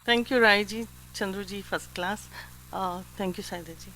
Thank you Rai ji, Chandru ji first class. Thank you Saida ji.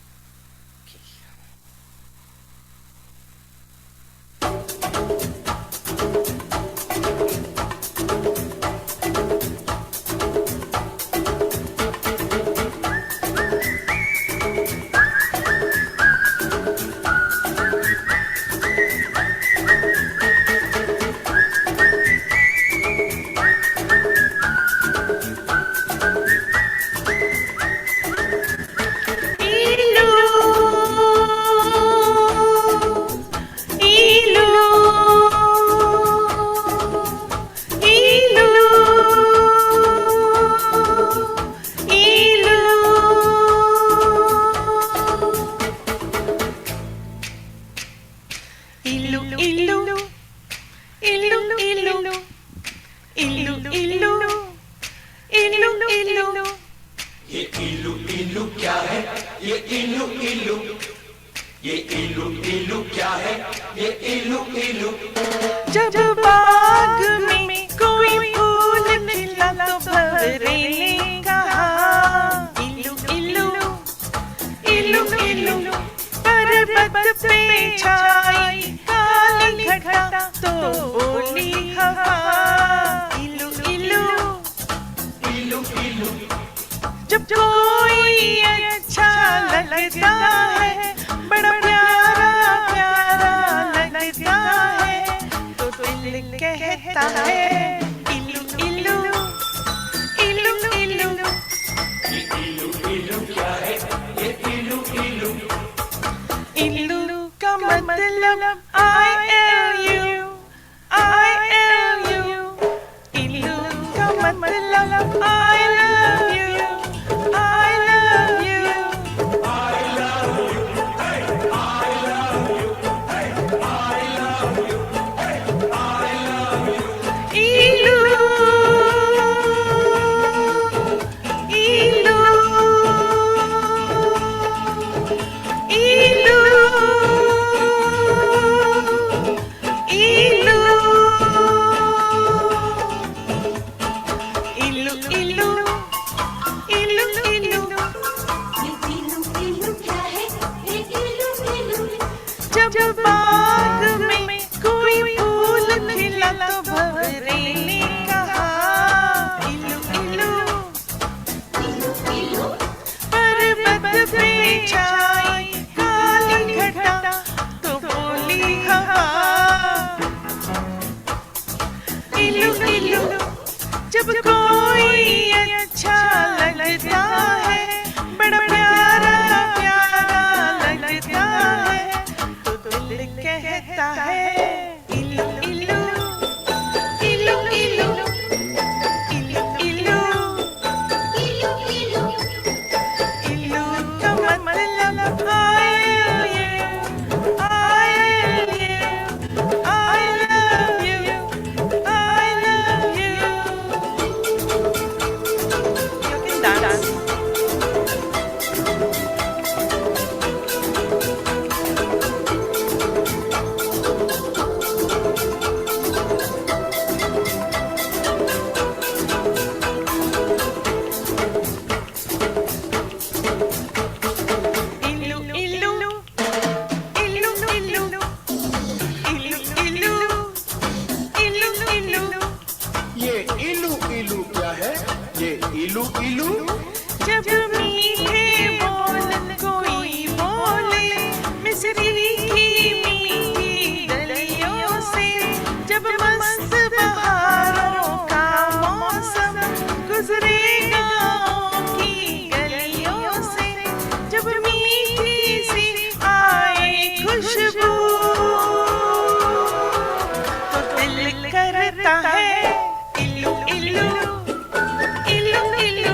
जब बाग में कोई फूल खिला तो भंवरे ने कहा इल्लू इल्लू इल्लू इल्लू। पर्वत पे छाई काली घटा तो बोली हवा इल्लू इल्लू इल्लू इल्लू। जब कोई अच्छा लगता है, बड़ा प्यारा प्यारा लगता है, तो दिल कहता है इल्लू इल्लू इल्लू इल्लू। ये इल्लू इल्लू क्या है? ये इल्लू इल्लू। इल्लू का मतलब ILU ILU। इल्लू का मतलब I love you I love you I love you hey I love you hey I love you hey I love you। इल्लू इल्लू इल्लू इल्लू इल्लू इल्लू इल्लू इल्लू। ये इल्लू इल्लू क्या है? ये इल्लू इल्लू। जब बाग में कोई फूल खिला तो भंवरे ने कहा इल्लू इल्लू इल्लू इल्लू। पर्वत पे छाई काली घटा तो बोली हवा इल्लू इल्लू। जब कोई अच्छा लगता है, बड़ा प्यारा प्यारा लगता है, तो दिल कहता है इल्लू इल्लू इल्लू इल्लू इल्लू इल्लू। इल्लू इल्लू। इल्लू का मतलब I love you I love you। You can dance। इल्लू इल्लू इल्लू इल्लू इल्लू इल्लू इल्लू इल्लू। ये इलू इलू क्या है? ये इलू इलू। जब मीठे बोल कोई बोले मिस्री की मीठी गलियों से, जब मस्त बहारों का मौसम गुजरेगा की गलियों से, जब मीठी सी आए खुशबू तो दिल करता है इल्लू इल्लू इल्लू इल्लू इल्लू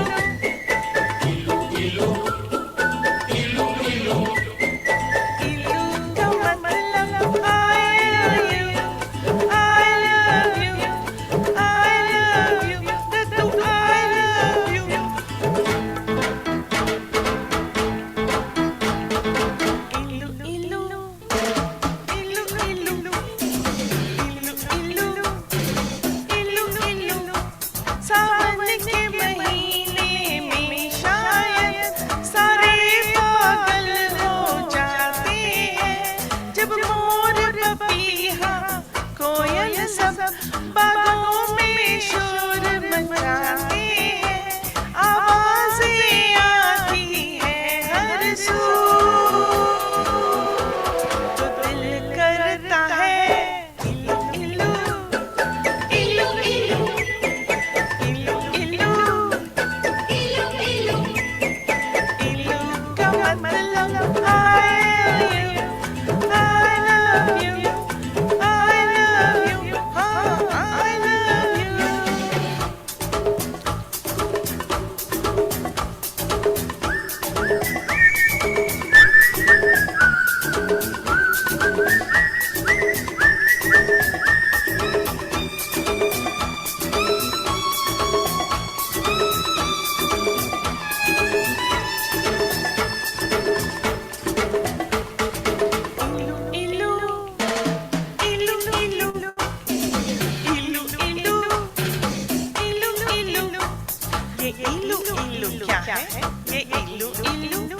इल्लू इल्लू क्या है ये इल्लू इल्लू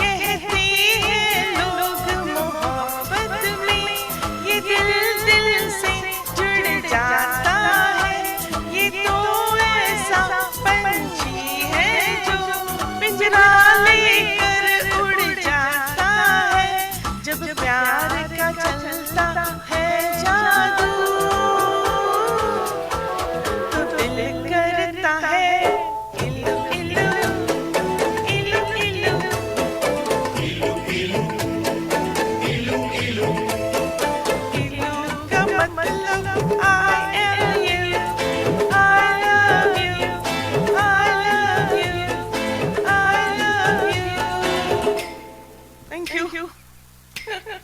कहते हैं लोग मोहब्बत में ये दिल दिल से जुड़ जाता है ये तो ऐसा पंछी है जो पिंजरा लेकर उड़ जाता है जब प्यार का चलता है जादू तो दिल करता है इल्लू इल्लू इल्लू इल्लू इल्लू का मतलब I am you I love you I love you I love you Thank you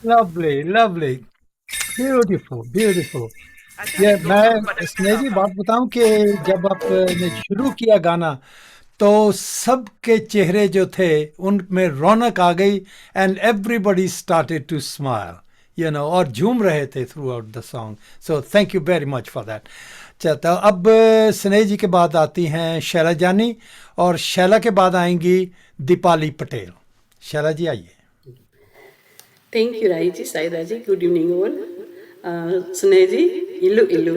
lovely, lovely, beautiful, beautiful. ये मैं स्नेह जी बात बताऊं कि जब आपने शुरू किया गाना तो सबके चेहरे जो थे उनमें रौनक आ गई and everybody started to smile you know और झूम रहे थे throughout the song so thank you very much for that चलता अब स्नेह जी के बाद आती हैं शैला जानी और शैला के बाद आएंगी दीपाली पटेल शैला जी आइए Thank you, Raiji, Saida ji. Good evening, all. Sunay ji, illu illu.